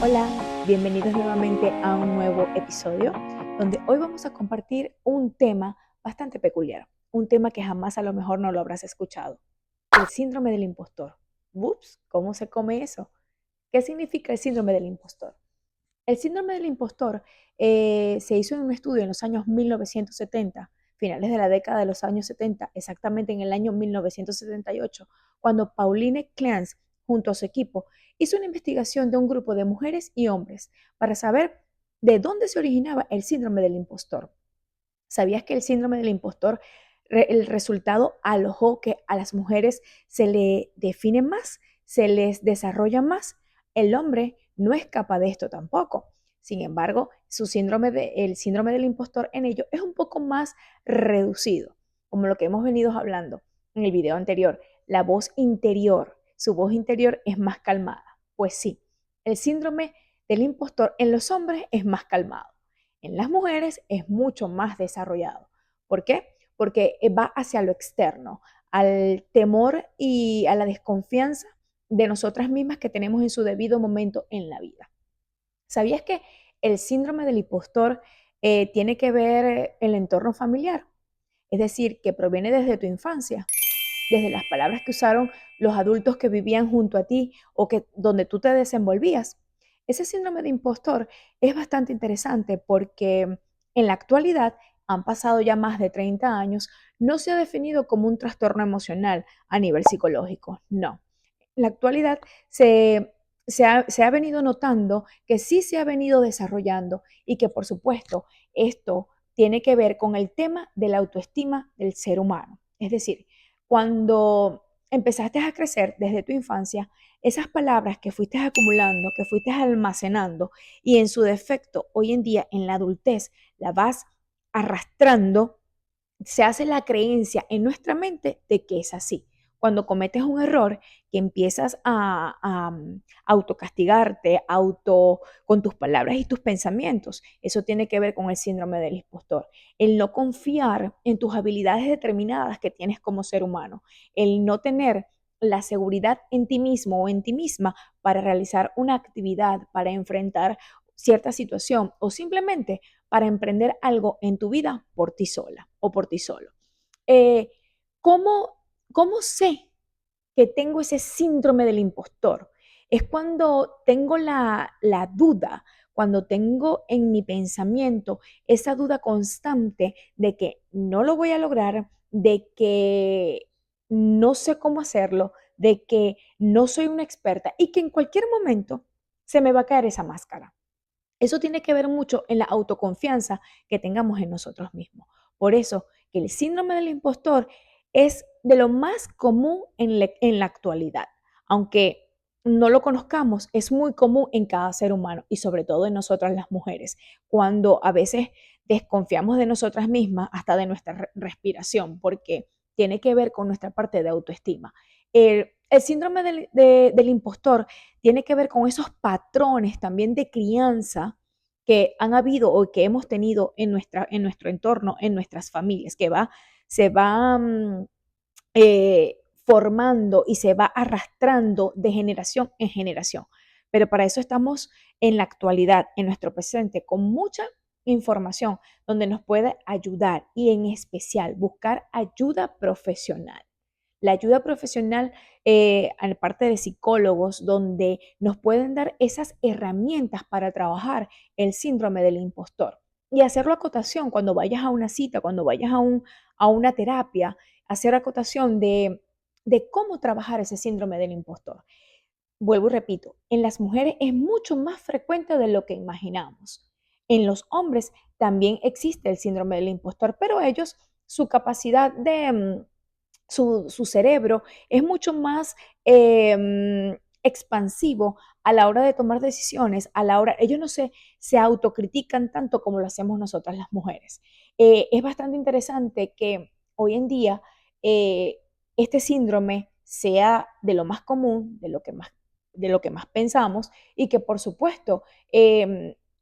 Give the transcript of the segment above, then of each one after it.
Hola, bienvenidos nuevamente a un nuevo episodio donde hoy vamos a compartir un tema bastante peculiar, un tema que jamás a lo mejor no lo habrás escuchado, el síndrome del impostor. Ups, ¿cómo se come eso? ¿Qué significa el síndrome del impostor? El síndrome del impostor se hizo en un estudio en los años 1970, finales de la década de los años 70, exactamente en el año 1978, cuando Pauline Clance, junto a su equipo, hizo una investigación de un grupo de mujeres y hombres para saber de dónde se originaba el síndrome del impostor. ¿Sabías que el síndrome del impostor, el resultado alojó que a las mujeres se le define más, se les desarrolla más? El hombre no escapa de esto tampoco. Sin embargo, el síndrome del impostor en ello es un poco más reducido, como lo que hemos venido hablando en el video anterior. La voz interior, su voz interior es más calmada. Pues sí, el síndrome del impostor en los hombres es más calmado. En las mujeres es mucho más desarrollado. ¿Por qué? Porque va hacia lo externo, al temor y a la desconfianza de nosotras mismas que tenemos en su debido momento en la vida. ¿Sabías que el síndrome del impostor tiene que ver el entorno familiar? Es decir, que proviene desde tu infancia, desde las palabras que usaron los adultos que vivían junto a ti o que donde tú te desenvolvías. Ese síndrome de impostor es bastante interesante porque en la actualidad han pasado ya más de 30 años, no se ha definido como un trastorno emocional a nivel psicológico, no. En la actualidad se ha venido notando que sí se ha venido desarrollando y que por supuesto esto tiene que ver con el tema de la autoestima del ser humano. Es decir, cuando empezaste a crecer desde tu infancia, esas palabras que fuiste acumulando, que fuiste almacenando y en su defecto hoy en día en la adultez la vas arrastrando, se hace la creencia en nuestra mente de que es así. Cuando cometes un error, que empiezas a autocastigarte, con tus palabras y tus pensamientos, eso tiene que ver con el síndrome del impostor. El no confiar en tus habilidades determinadas que tienes como ser humano, el no tener la seguridad en ti mismo o en ti misma para realizar una actividad, para enfrentar cierta situación o simplemente para emprender algo en tu vida por ti sola o por ti solo. Eh, ¿cómo, ¿Cómo sé que tengo ese síndrome del impostor? Es cuando tengo la duda, cuando tengo en mi pensamiento esa duda constante de que no lo voy a lograr, de que no sé cómo hacerlo, de que no soy una experta y que en cualquier momento se me va a caer esa máscara. Eso tiene que ver mucho en la autoconfianza que tengamos en nosotros mismos. Por eso que el síndrome del impostor es de lo más común en la actualidad. Aunque no lo conozcamos, es muy común en cada ser humano y sobre todo en nosotras las mujeres, cuando a veces desconfiamos de nosotras mismas, hasta de nuestra respiración, porque tiene que ver con nuestra parte de autoestima. El síndrome del impostor tiene que ver con esos patrones también de crianza que han habido o que hemos tenido en nuestro entorno, en nuestras familias, se va formando y se va arrastrando de generación en generación. Pero para eso estamos en la actualidad, en nuestro presente, con mucha información donde nos puede ayudar y en especial buscar ayuda profesional. La ayuda profesional, aparte de psicólogos, donde nos pueden dar esas herramientas para trabajar el síndrome del impostor y hacerlo acotación cuando vayas a una cita, cuando vayas a una terapia, hacer acotación de cómo trabajar ese síndrome del impostor. Vuelvo y repito, en las mujeres es mucho más frecuente de lo que imaginamos. En los hombres también existe el síndrome del impostor, pero ellos, su capacidad su cerebro es mucho más expansivo a la hora de tomar decisiones, ellos no se autocritican tanto como lo hacemos nosotras las mujeres. Es bastante interesante que hoy en día eh, este síndrome sea de lo más común, de lo que más pensamos y que por supuesto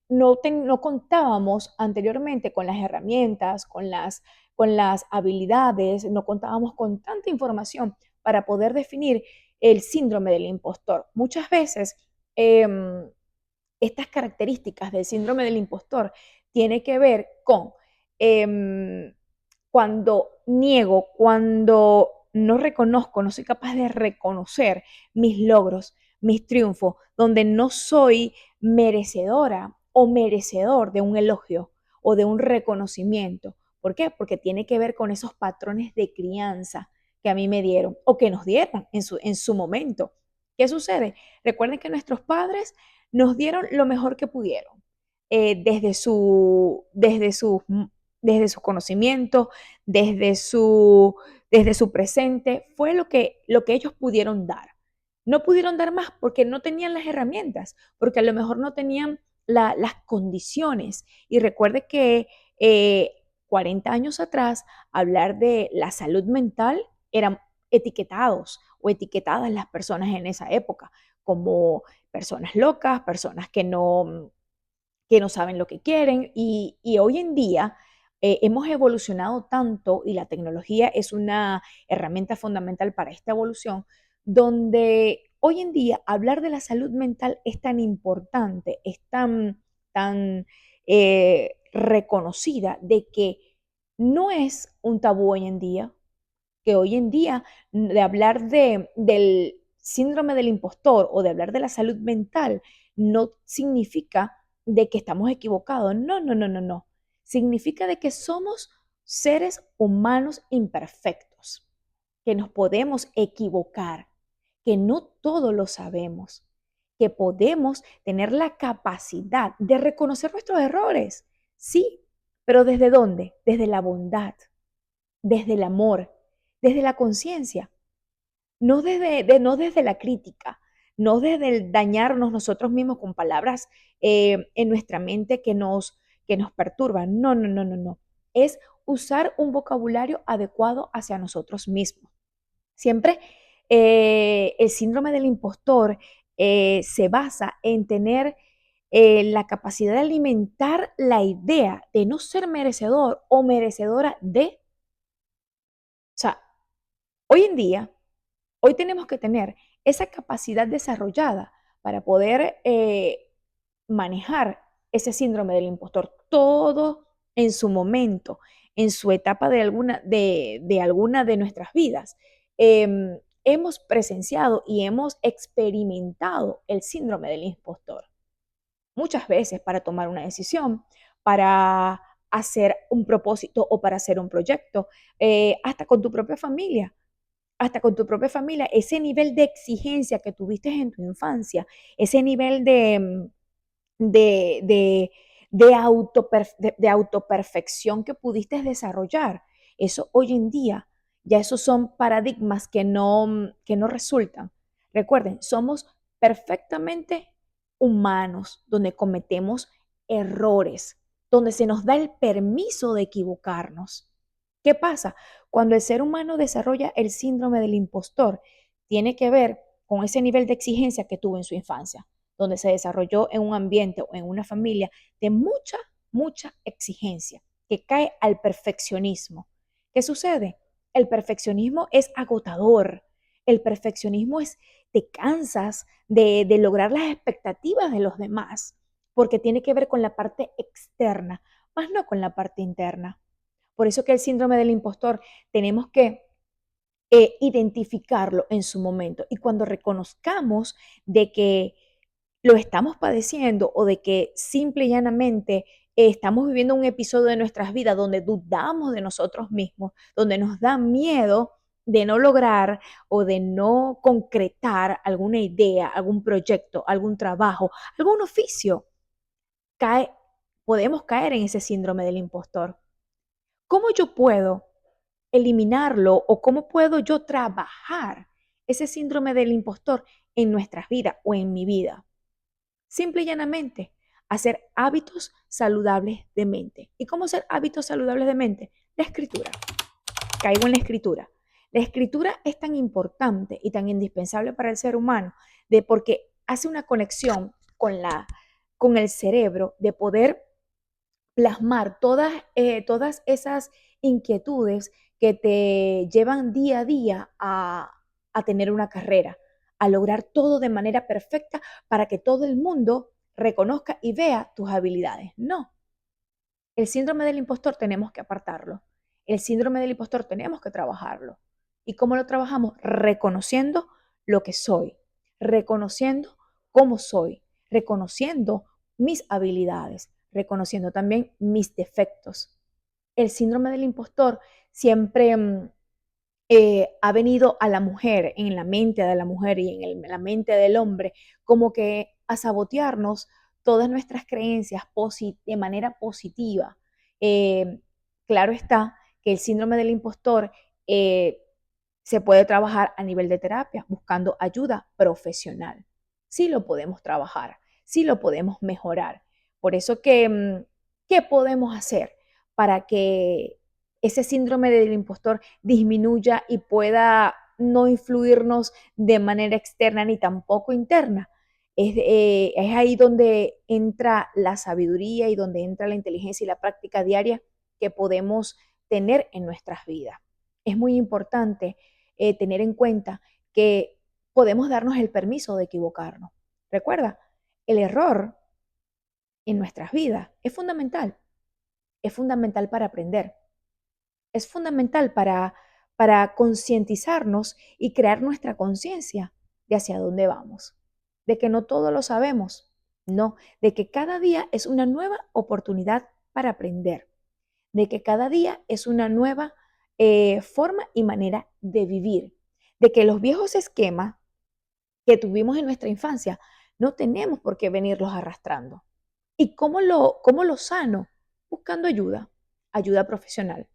no contábamos anteriormente con las herramientas, con las habilidades, no contábamos con tanta información para poder definir el síndrome del impostor. Muchas veces eh, estas características del síndrome del impostor tiene que ver con em, cuando niego, cuando no reconozco, no soy capaz de reconocer mis logros, mis triunfos, donde no soy merecedora o merecedor de un elogio o de un reconocimiento. ¿Por qué? Porque tiene que ver con esos patrones de crianza que a mí me dieron o que nos dieron en su momento. ¿Qué sucede? Recuerden que nuestros padres nos dieron lo mejor que pudieron, desde sus conocimientos, desde su presente, fue lo que ellos pudieron dar. No pudieron dar más porque no tenían las herramientas, porque a lo mejor no tenían las condiciones. Y recuerde que 40 años atrás, hablar de la salud mental eran etiquetados o etiquetadas las personas en esa época como personas locas, personas que no saben lo que quieren y hoy en día hemos evolucionado tanto y la tecnología es una herramienta fundamental para esta evolución, donde hoy en día hablar de la salud mental es tan importante, es tan reconocida de que no es un tabú hoy en día, que hoy en día de hablar del síndrome del impostor o de hablar de la salud mental no significa de que estamos equivocados. No, no, no, no, no. Significa de que somos seres humanos imperfectos, que nos podemos equivocar, que no todo lo sabemos, que podemos tener la capacidad de reconocer nuestros errores. Sí, pero ¿desde dónde? Desde la bondad, desde el amor, desde la conciencia, no desde la crítica, no desde el dañarnos nosotros mismos con palabras en nuestra mente que nos perturban. No, no, no, no, no. Es usar un vocabulario adecuado hacia nosotros mismos. Siempre el síndrome del impostor se basa en tener la capacidad de alimentar la idea de no ser merecedor o merecedora de. O sea, hoy en día, hoy tenemos que tener esa capacidad desarrollada para poder manejar ese síndrome del impostor, todo en su momento, en su etapa de alguna de nuestras vidas. Hemos presenciado y hemos experimentado el síndrome del impostor muchas veces para tomar una decisión, para hacer un propósito o para hacer un proyecto, hasta con tu propia familia, ese nivel de exigencia que tuviste en tu infancia, ese nivel de, de, de autoperfección que pudiste desarrollar, eso hoy en día, ya esos son paradigmas que no resultan. Recuerden, somos perfectamente humanos, donde cometemos errores, donde se nos da el permiso de equivocarnos. ¿Qué pasa? Cuando el ser humano desarrolla el síndrome del impostor, tiene que ver con ese nivel de exigencia que tuvo en su infancia, donde se desarrolló en un ambiente o en una familia de mucha, mucha exigencia, que cae al perfeccionismo. ¿Qué sucede? El perfeccionismo es agotador. El perfeccionismo te cansas de lograr las expectativas de los demás, porque tiene que ver con la parte externa, más no con la parte interna. Por eso que el síndrome del impostor tenemos que identificarlo en su momento. Y cuando reconozcamos de que lo estamos padeciendo o de que simple y llanamente estamos viviendo un episodio de nuestras vidas donde dudamos de nosotros mismos, donde nos da miedo de no lograr o de no concretar alguna idea, algún proyecto, algún trabajo, algún oficio, cae, podemos caer en ese síndrome del impostor. ¿Cómo yo puedo eliminarlo o cómo puedo yo trabajar ese síndrome del impostor en nuestras vidas o en mi vida? Simple y llanamente, hacer hábitos saludables de mente. ¿Y cómo hacer hábitos saludables de mente? La escritura. Caigo en la escritura. La escritura es tan importante y tan indispensable para el ser humano porque hace una conexión con el cerebro de poder plasmar todas esas inquietudes que te llevan día a día a tener una carrera, a lograr todo de manera perfecta para que todo el mundo reconozca y vea tus habilidades. No, el síndrome del impostor tenemos que apartarlo. El síndrome del impostor tenemos que trabajarlo. ¿Y cómo lo trabajamos? Reconociendo lo que soy, reconociendo cómo soy, reconociendo mis habilidades, reconociendo también mis defectos. El síndrome del impostor siempre ha venido a la mujer, en la mente de la mujer y en la mente del hombre, como que a sabotearnos todas nuestras creencias de manera positiva. Eh, claro está que el síndrome del impostor eh, se puede trabajar a nivel de terapia, buscando ayuda profesional. Sí lo podemos trabajar, sí lo podemos mejorar. Por eso que, ¿qué podemos hacer para que ese síndrome del impostor disminuya y pueda no influirnos de manera externa ni tampoco interna? Es ahí donde entra la sabiduría y donde entra la inteligencia y la práctica diaria que podemos tener en nuestras vidas. Es muy importante tener en cuenta que podemos darnos el permiso de equivocarnos. Recuerda, el error en nuestras vidas es fundamental para aprender, es fundamental para concientizarnos y crear nuestra conciencia de hacia dónde vamos, de que no todo lo sabemos, no, de que cada día es una nueva oportunidad para aprender, de que cada día es una nueva forma y manera de vivir, de que los viejos esquemas que tuvimos en nuestra infancia no tenemos por qué venirlos arrastrando. ¿Y cómo lo sano? Buscando ayuda, ayuda profesional,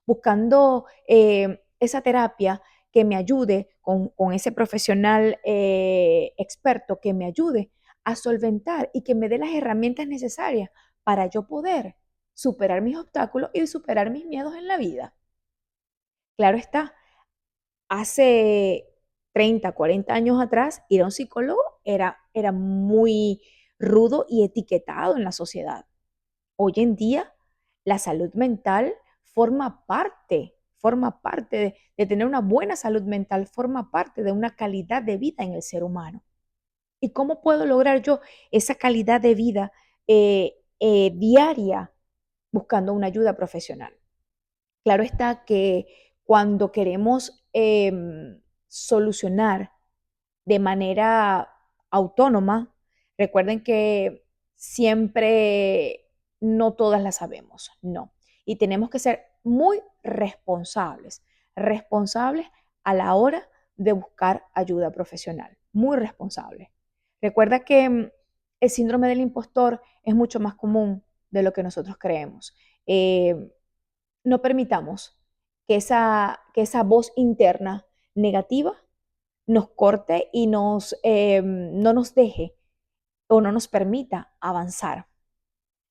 buscando esa terapia que me ayude con ese profesional experto que me ayude a solventar y que me dé las herramientas necesarias para yo poder superar mis obstáculos y superar mis miedos en la vida. Claro está, hace 30, 40 años atrás, ir a un psicólogo era muy rudo y etiquetado en la sociedad. Hoy en día, la salud mental forma parte de tener una buena salud mental, forma parte de una calidad de vida en el ser humano. ¿Y cómo puedo lograr yo esa calidad de vida diaria buscando una ayuda profesional? Claro está que cuando queremos solucionar de manera autónoma, recuerden que siempre no todas las sabemos, no. Y tenemos que ser muy responsables a la hora de buscar ayuda profesional, muy responsables. Recuerda que el síndrome del impostor es mucho más común de lo que nosotros creemos. Eh, no permitamos que esa voz interna negativa nos corte y no nos deje o no nos permita avanzar.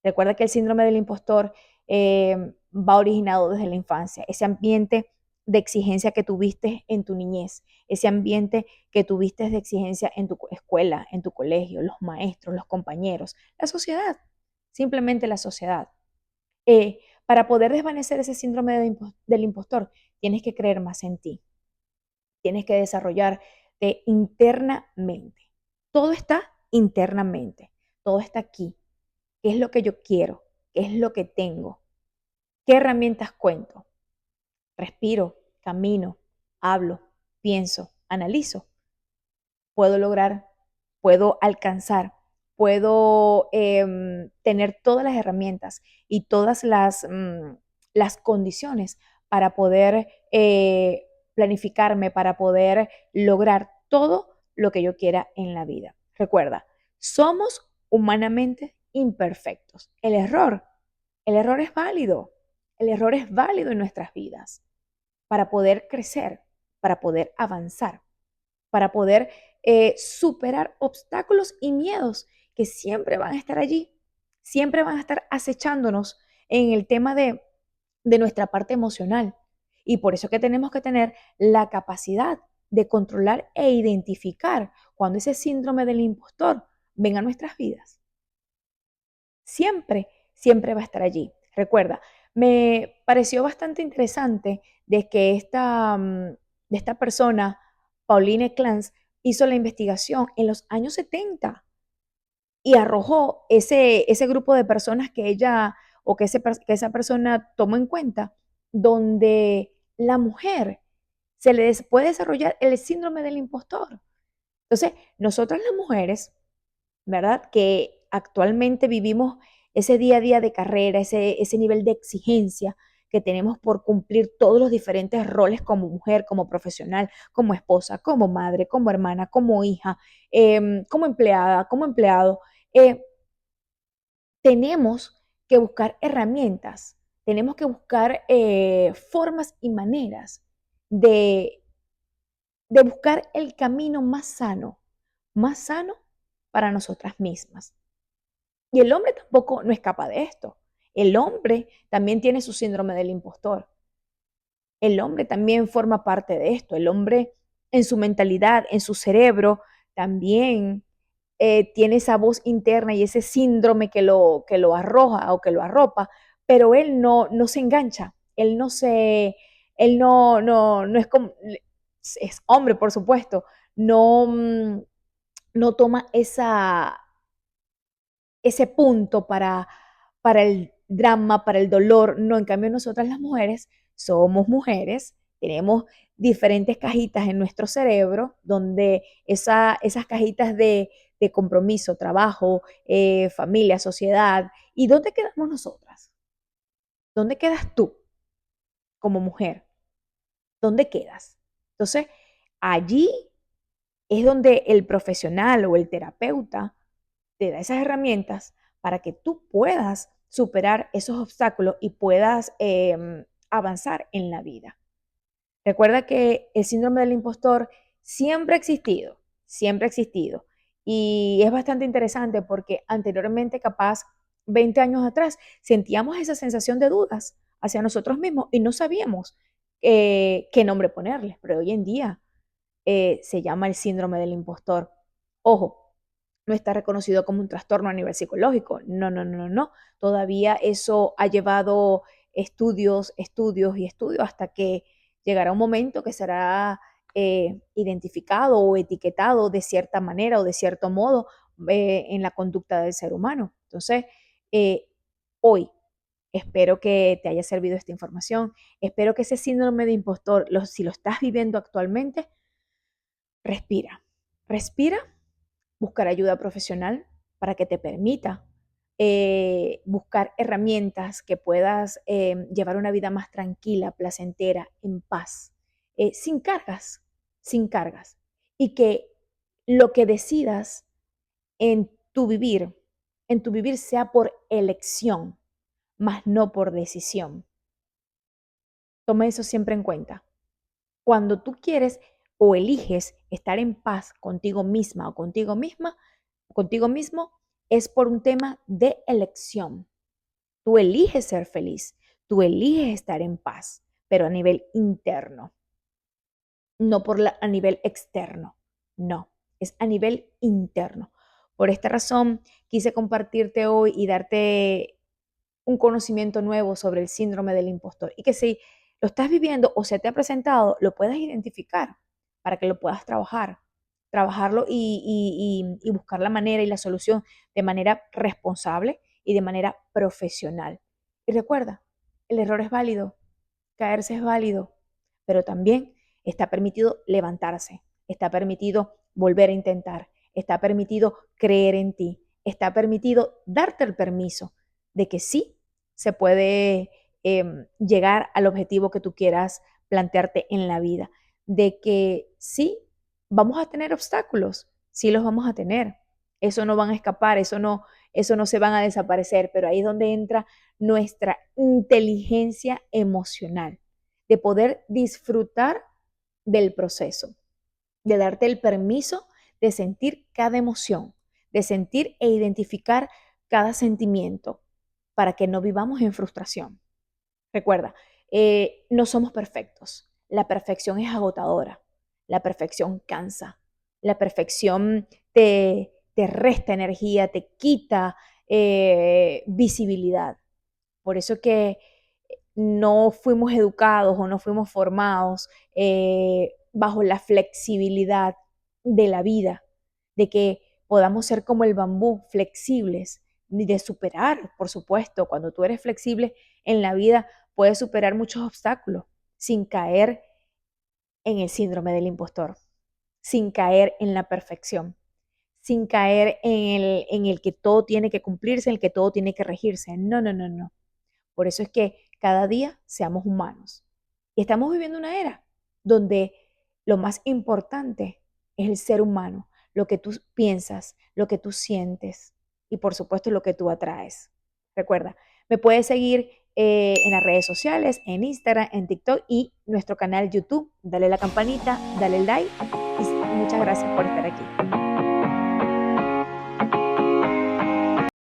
Recuerda que el síndrome del impostor va originado desde la infancia, ese ambiente de exigencia que tuviste en tu niñez, ese ambiente que tuviste de exigencia en tu escuela, en tu colegio, los maestros, los compañeros, la sociedad, simplemente la sociedad. Para poder desvanecer ese síndrome del impostor, tienes que creer más en ti, tienes que desarrollarte internamente. Todo está internamente, todo está aquí. ¿Qué es lo que yo quiero? ¿Qué es lo que tengo? ¿Qué herramientas cuento? Respiro, camino, hablo, pienso, analizo. Puedo lograr, puedo alcanzar, puedo tener todas las herramientas y todas las condiciones para poder planificarme, para poder lograr todo lo que yo quiera en la vida. Recuerda, somos humanamente imperfectos. El error es válido. El error es válido en nuestras vidas para poder crecer, para poder avanzar, para poder superar obstáculos y miedos que siempre van a estar allí, siempre van a estar acechándonos en el tema de nuestra parte emocional. Y por eso que tenemos que tener la capacidad de controlar e identificar cuando ese síndrome del impostor venga a nuestras vidas. Siempre va a estar allí. Recuerda, me pareció bastante interesante de que de esta persona, Pauline Clance, hizo la investigación en los años 70. y arrojó ese grupo de personas que ella o que esa persona tomó en cuenta, donde la mujer puede desarrollar el síndrome del impostor. Entonces, nosotras las mujeres, ¿verdad? Que actualmente vivimos ese día a día de carrera, ese nivel de exigencia que tenemos por cumplir todos los diferentes roles como mujer, como profesional, como esposa, como madre, como hermana, como hija, como empleada, como empleado. eh, Tenemos que buscar herramientas, tenemos que buscar formas y maneras de, de buscar el camino más sano para nosotras mismas. Y el hombre tampoco no escapa de esto. El hombre también tiene su síndrome del impostor. El hombre también forma parte de esto. El hombre en su mentalidad, en su cerebro, también tiene esa voz interna y ese síndrome que lo arroja o que lo arropa, pero él no se engancha. Él no es como, es hombre, por supuesto, no, no toma ese punto para el drama, para el dolor. No, en cambio nosotras las mujeres somos mujeres, tenemos diferentes cajitas en nuestro cerebro, donde esas cajitas de compromiso, trabajo, familia, sociedad. ¿Y dónde quedamos nosotras? ¿Dónde quedas tú como mujer? ¿Dónde quedas? Entonces, allí es donde el profesional o el terapeuta te da esas herramientas para que tú puedas superar esos obstáculos y puedas avanzar en la vida. Recuerda que el síndrome del impostor siempre ha existido, siempre ha existido. Y es bastante interesante porque anteriormente, capaz 20 años atrás, sentíamos esa sensación de dudas hacia nosotros mismos y no sabíamos qué nombre ponerles, pero hoy en día se llama el síndrome del impostor. Ojo, no está reconocido como un trastorno a nivel psicológico. No, no, no, no, no. Todavía eso ha llevado estudios, estudios y estudios hasta que llegará un momento que será identificado o etiquetado de cierta manera o de cierto modo en la conducta del ser humano. Entonces, eh, hoy espero que te haya servido esta información. Espero que ese síndrome de impostor, si lo estás viviendo actualmente, respira. Respira, buscar ayuda profesional para que te permita buscar herramientas que puedas llevar una vida más tranquila, placentera, en paz, sin cargas, sin cargas. Y que lo que decidas en en tu vivir sea por elección, más no por decisión. Toma eso siempre en cuenta. Cuando tú quieres o eliges estar en paz contigo misma o contigo mismo, es por un tema de elección. Tú eliges ser feliz, tú eliges estar en paz, pero a nivel interno, no a nivel externo, no, es a nivel interno. Por esta razón, quise compartirte hoy y darte un conocimiento nuevo sobre el síndrome del impostor y que si lo estás viviendo o se te ha presentado, lo puedas identificar para que lo puedas trabajarlo y buscar la manera y la solución de manera responsable y de manera profesional. Y recuerda, el error es válido, caerse es válido, pero también está permitido levantarse, está permitido volver a intentar, está permitido creer en ti, está permitido darte el permiso de que sí se puede llegar al objetivo que tú quieras plantearte en la vida, de que sí vamos a tener obstáculos, sí los vamos a tener, eso no van a escapar, eso no se van a desaparecer, pero ahí es donde entra nuestra inteligencia emocional, de poder disfrutar del proceso, de darte el permiso de sentir cada emoción, de sentir e identificar cada sentimiento para que no vivamos en frustración. Recuerda, no somos perfectos. La perfección es agotadora. La perfección cansa. La perfección te resta energía, te quita visibilidad. Por eso que no fuimos educados o no fuimos formados bajo la flexibilidad de la vida, de que podamos ser como el bambú, flexibles, ni de superar, por supuesto. Cuando tú eres flexible en la vida, puedes superar muchos obstáculos sin caer en el síndrome del impostor, sin caer en la perfección, sin caer en el que todo tiene que cumplirse, en el que todo tiene que regirse. No, no, no, no. Por eso es que cada día seamos humanos. Y estamos viviendo una era donde lo más importante es el ser humano, lo que tú piensas, lo que tú sientes y por supuesto lo que tú atraes. Recuerda, me puedes seguir en las redes sociales, en Instagram, en TikTok y nuestro canal YouTube. Dale la campanita, dale el like y muchas gracias por estar aquí.